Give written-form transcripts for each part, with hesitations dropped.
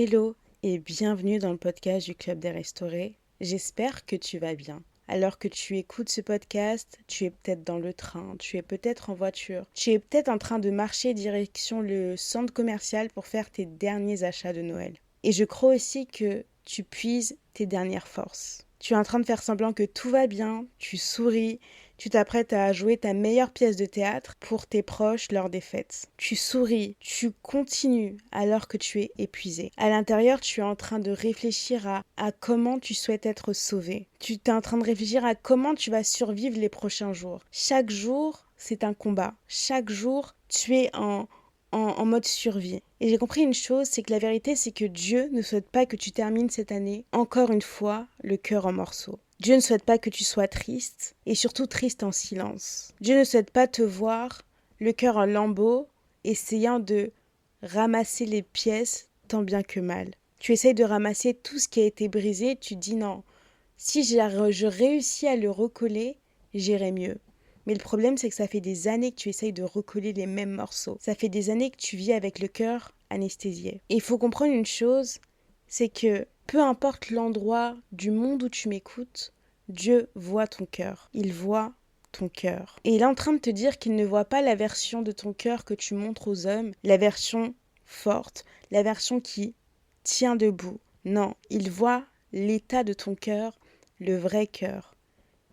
Hello et bienvenue dans le podcast du Club des Restaurés. J'espère que tu vas bien. Alors que tu écoutes ce podcast, tu es peut-être dans le train, tu es peut-être en voiture, tu es peut-être en train de marcher direction le centre commercial pour faire tes derniers achats de Noël. Et je crois aussi que tu puises tes dernières forces. Tu es en train de faire semblant que tout va bien, tu souris, tu t'apprêtes à jouer ta meilleure pièce de théâtre pour tes proches lors des fêtes. Tu souris, tu continues alors que tu es épuisé. À l'intérieur, tu es en train de réfléchir à comment tu souhaites être sauvé. Tu es en train de réfléchir à comment tu vas survivre les prochains jours. Chaque jour, c'est un combat. Chaque jour, tu es en mode survie. Et j'ai compris une chose, c'est que la vérité, c'est que Dieu ne souhaite pas que tu termines cette année, encore une fois, le cœur en morceaux. Dieu ne souhaite pas que tu sois triste, et surtout triste en silence. Dieu ne souhaite pas te voir, le cœur en lambeaux, essayant de ramasser les pièces tant bien que mal. Tu essayes de ramasser tout ce qui a été brisé, tu dis non, si je réussis à le recoller, j'irai mieux. Mais le problème, c'est que ça fait des années que tu essayes de recoller les mêmes morceaux. Ça fait des années que tu vis avec le cœur anesthésié. Et il faut comprendre une chose, c'est que peu importe l'endroit du monde où tu m'écoutes, Dieu voit ton cœur. Il voit ton cœur. Et il est en train de te dire qu'il ne voit pas la version de ton cœur que tu montres aux hommes, la version forte, la version qui tient debout. Non, il voit l'état de ton cœur, le vrai cœur.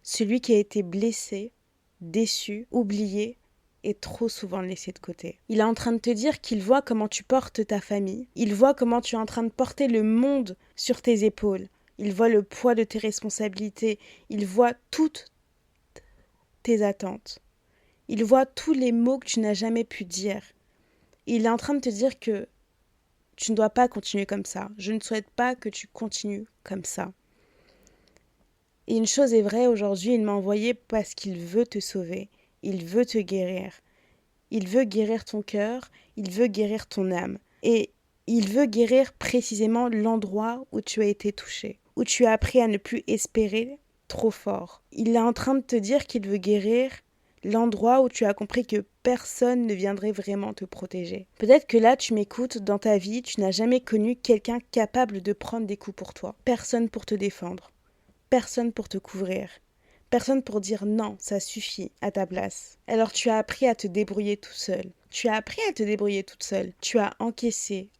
Celui qui a été blessé, déçu, oublié et trop souvent laissé de côté. Il est en train de te dire qu'il voit comment tu portes ta famille. Il voit comment tu es en train de porter le monde sur tes épaules. Il voit le poids de tes responsabilités. Il voit toutes tes attentes. Il voit tous les mots que tu n'as jamais pu dire. Il est en train de te dire que tu ne dois pas continuer comme ça. Je ne souhaite pas que tu continues comme ça. Et une chose est vraie, aujourd'hui, il m'a envoyé parce qu'il veut te sauver. Il veut te guérir. Il veut guérir ton cœur, il veut guérir ton âme. Et il veut guérir précisément l'endroit où tu as été touché, où tu as appris à ne plus espérer trop fort. Il est en train de te dire qu'il veut guérir l'endroit où tu as compris que personne ne viendrait vraiment te protéger. Peut-être que là, tu m'écoutes, dans ta vie, tu n'as jamais connu quelqu'un capable de prendre des coups pour toi. Personne pour te défendre. Personne pour te couvrir. Personne pour dire non, ça suffit à ta place. Alors tu as appris à te débrouiller tout seul. Tu as appris à te débrouiller toute seule. Tu as encaissé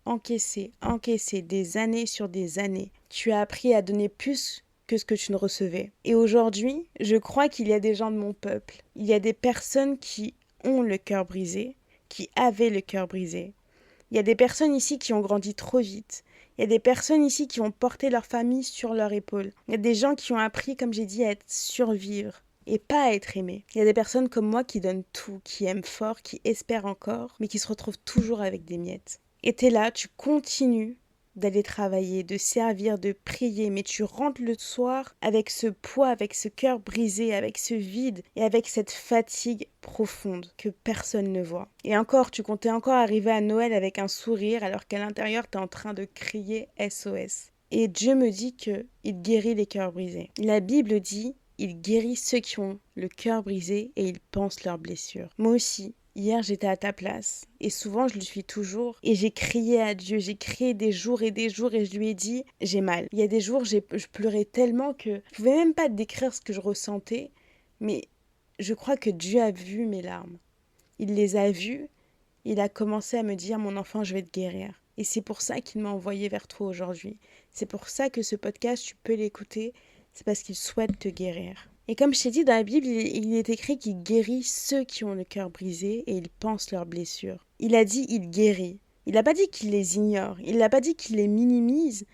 des années sur des années. Tu as appris à donner plus que ce que tu ne recevais. Et aujourd'hui, je crois qu'il y a des gens de mon peuple. Il y a des personnes qui ont le cœur brisé, qui avaient le cœur brisé. Il y a des personnes ici qui ont grandi trop vite. Il y a des personnes ici qui ont porté leur famille sur leur épaule. Il y a des gens qui ont appris, comme j'ai dit, à survivre et pas à être aimés. Il y a des personnes comme moi qui donnent tout, qui aiment fort, qui espèrent encore, mais qui se retrouvent toujours avec des miettes. Et t'es là, tu continues d'aller travailler, de servir, de prier, mais tu rentres le soir avec ce poids, avec ce cœur brisé, avec ce vide et avec cette fatigue profonde que personne ne voit. Et encore, tu comptais encore arriver à Noël avec un sourire alors qu'à l'intérieur, tu es en train de crier SOS. Et Dieu me dit qu'il guérit les cœurs brisés. La Bible dit, il guérit ceux qui ont le cœur brisé et il pense leurs blessures. Moi aussi, hier, j'étais à ta place, et souvent je le suis toujours, et j'ai crié à Dieu, j'ai crié des jours et je lui ai dit, j'ai mal. Il y a des jours, je pleurais tellement que je pouvais même pas décrire ce que je ressentais, mais je crois que Dieu a vu mes larmes. Il les a vues, il a commencé à me dire, mon enfant, je vais te guérir. Et c'est pour ça qu'il m'a envoyé vers toi aujourd'hui. C'est pour ça que ce podcast, tu peux l'écouter, c'est parce qu'il souhaite te guérir. Et comme je t'ai dit, dans la Bible, il est écrit qu'il guérit ceux qui ont le cœur brisé et ils pensent leurs blessures. Il a dit il guérit. Il n'a pas dit qu'il les ignore. Il n'a pas dit qu'il les minimise.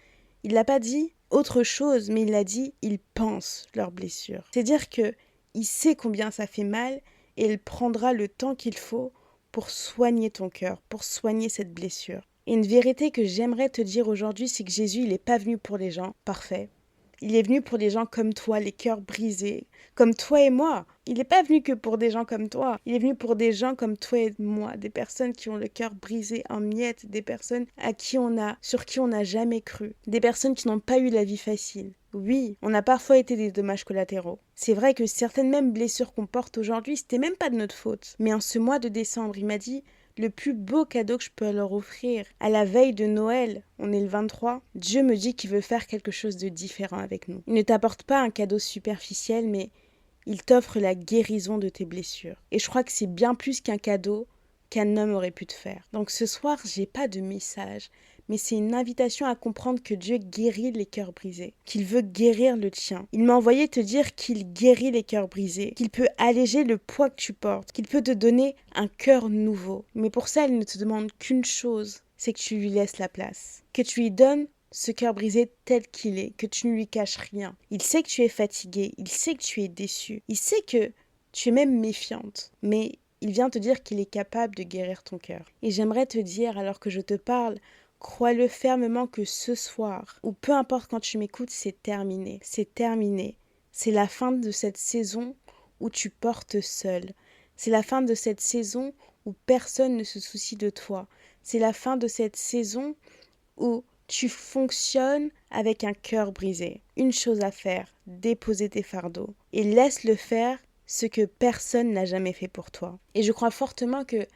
Il n'a pas dit autre chose, mais il a dit il pense leurs blessures. C'est-à-dire que il sait combien ça fait mal et il prendra le temps qu'il faut pour soigner ton cœur, pour soigner cette blessure. Et une vérité que j'aimerais te dire aujourd'hui, c'est que Jésus, il n'est pas venu pour les gens parfaits. Il est venu pour des gens comme toi, les cœurs brisés, comme toi et moi. Il n'est pas venu que pour des gens comme toi. Il est venu pour des gens comme toi et moi, des personnes qui ont le cœur brisé en miettes, des personnes sur qui on n'a jamais cru, des personnes qui n'ont pas eu la vie facile. Oui, on a parfois été des dommages collatéraux. C'est vrai que certaines mêmes blessures qu'on porte aujourd'hui, c'était même pas de notre faute. Mais en ce mois de décembre, il m'a dit, le plus beau cadeau que je peux leur offrir. À la veille de Noël, on est le 23, Dieu me dit qu'il veut faire quelque chose de différent avec nous. Il ne t'apporte pas un cadeau superficiel, mais il t'offre la guérison de tes blessures. Et je crois que c'est bien plus qu'un cadeau qu'un homme aurait pu te faire. Donc ce soir, j'ai pas de message, mais c'est une invitation à comprendre que Dieu guérit les cœurs brisés, qu'il veut guérir le tien. Il m'a envoyé te dire qu'il guérit les cœurs brisés, qu'il peut alléger le poids que tu portes, qu'il peut te donner un cœur nouveau. Mais pour ça, il ne te demande qu'une chose, c'est que tu lui laisses la place, que tu lui donnes ce cœur brisé tel qu'il est, que tu ne lui caches rien. Il sait que tu es fatigué, il sait que tu es déçu, il sait que tu es même méfiante, mais il vient te dire qu'il est capable de guérir ton cœur. Et j'aimerais te dire, alors que je te parle, crois-le fermement que ce soir, ou peu importe quand tu m'écoutes, c'est terminé. C'est terminé. C'est la fin de cette saison où tu portes seul. C'est la fin de cette saison où personne ne se soucie de toi. C'est la fin de cette saison où tu fonctionnes avec un cœur brisé. Une chose à faire, déposer tes fardeaux. Et laisse-le faire ce que personne n'a jamais fait pour toi. Et je crois fortement que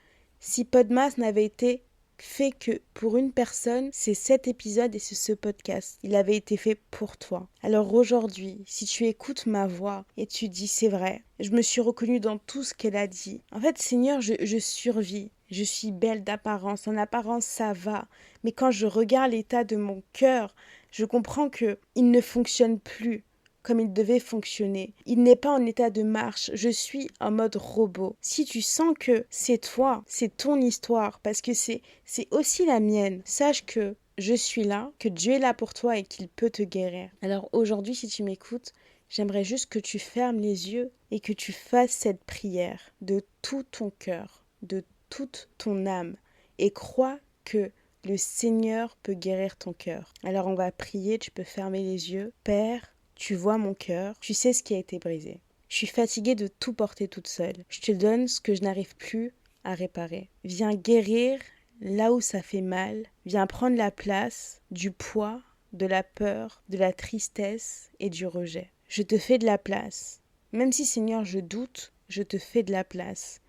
si Podmas n'avait été fait que pour une personne, c'est cet épisode et c'est ce podcast. Il avait été fait pour toi. Alors aujourd'hui, si tu écoutes ma voix et tu dis c'est vrai, je me suis reconnue dans tout ce qu'elle a dit. En fait, Seigneur, je survis. Je suis belle d'apparence. En apparence, ça va. Mais quand je regarde l'état de mon cœur, je comprends que il ne fonctionne plus comme il devait fonctionner. Il n'est pas en état de marche, je suis en mode robot. Si tu sens que c'est toi, c'est ton histoire, parce que c'est aussi la mienne, sache que je suis là, que Dieu est là pour toi et qu'il peut te guérir. Alors aujourd'hui, si tu m'écoutes, j'aimerais juste que tu fermes les yeux et que tu fasses cette prière de tout ton cœur, de toute ton âme, et crois que le Seigneur peut guérir ton cœur. Alors on va prier, tu peux fermer les yeux. Père, tu vois mon cœur, tu sais ce qui a été brisé. Je suis fatiguée de tout porter toute seule. Je te donne ce que je n'arrive plus à réparer. Viens guérir là où ça fait mal. Viens prendre la place du poids, de la peur, de la tristesse et du rejet. Je te fais de la place. Même si, Seigneur, je doute, je te fais de la place.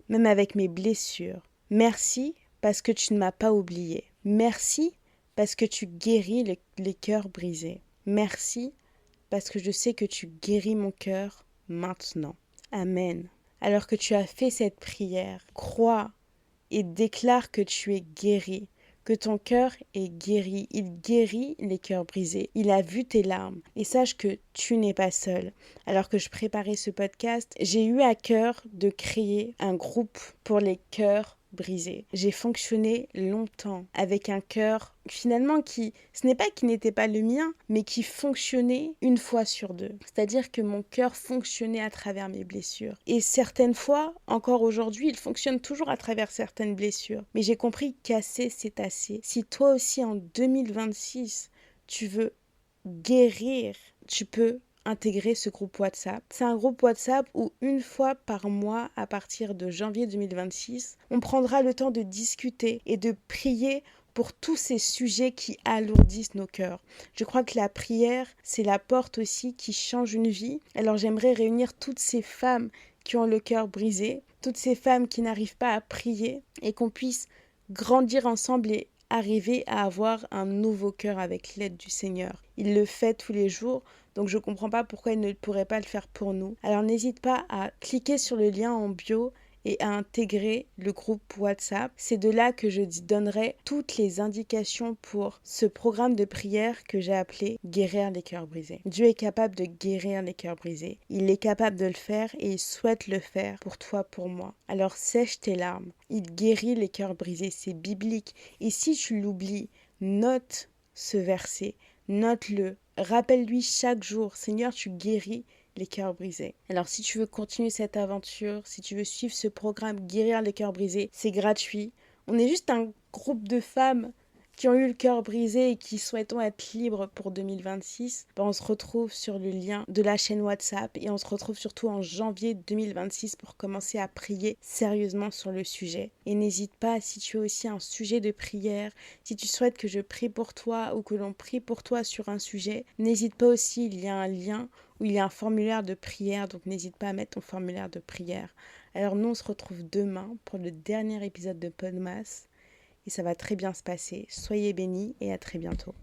Même avec mes blessures. Merci parce que tu ne m'as pas oublié. Merci parce que tu guéris les cœurs brisés. Merci parce que je sais que tu guéris mon cœur maintenant. Amen. Alors que tu as fait cette prière, crois et déclare que tu es guéri, que ton cœur est guéri. Il guérit les cœurs brisés. Il a vu tes larmes. Et sache que tu n'es pas seul. Alors que je préparais ce podcast, j'ai eu à cœur de créer un groupe pour les cœurs brisés. J'ai fonctionné longtemps avec un cœur finalement ce n'est pas qui n'était pas le mien, mais qui fonctionnait une fois sur deux. C'est-à-dire que mon cœur fonctionnait à travers mes blessures. Et certaines fois, encore aujourd'hui, il fonctionne toujours à travers certaines blessures. Mais j'ai compris qu'assez, c'est assez. Si toi aussi en 2026, tu veux guérir, tu peux intégrer ce groupe WhatsApp. C'est un groupe WhatsApp où une fois par mois, à partir de janvier 2026, on prendra le temps de discuter et de prier pour tous ces sujets qui alourdissent nos cœurs. Je crois que la prière, c'est la porte aussi qui change une vie. Alors j'aimerais réunir toutes ces femmes qui ont le cœur brisé, toutes ces femmes qui n'arrivent pas à prier et qu'on puisse grandir ensemble et arriver à avoir un nouveau cœur avec l'aide du Seigneur. Il le fait tous les jours, donc je ne comprends pas pourquoi il ne pourrait pas le faire pour nous. Alors n'hésite pas à cliquer sur le lien en bio et à intégrer le groupe WhatsApp. C'est de là que je donnerai toutes les indications pour ce programme de prière que j'ai appelé « Guérir les cœurs brisés ». Dieu est capable de guérir les cœurs brisés. Il est capable de le faire et il souhaite le faire pour toi, pour moi. Alors sèche tes larmes. Il guérit les cœurs brisés, c'est biblique. Et si tu l'oublies, note ce verset, note-le. Rappelle-lui chaque jour, Seigneur, tu guéris les cœurs brisés. Alors si tu veux continuer cette aventure, si tu veux suivre ce programme Guérir les cœurs brisés, c'est gratuit. On est juste un groupe de femmes qui ont eu le cœur brisé et qui souhaitons être libres pour 2026, on se retrouve sur le lien de la chaîne WhatsApp et on se retrouve surtout en janvier 2026 pour commencer à prier sérieusement sur le sujet. Et n'hésite pas, si tu as aussi un sujet de prière, si tu souhaites que je prie pour toi ou que l'on prie pour toi sur un sujet, n'hésite pas aussi, il y a un lien où il y a un formulaire de prière, donc n'hésite pas à mettre ton formulaire de prière. Alors nous, on se retrouve demain pour le dernier épisode de Podmas et ça va très bien se passer. Soyez bénis et à très bientôt.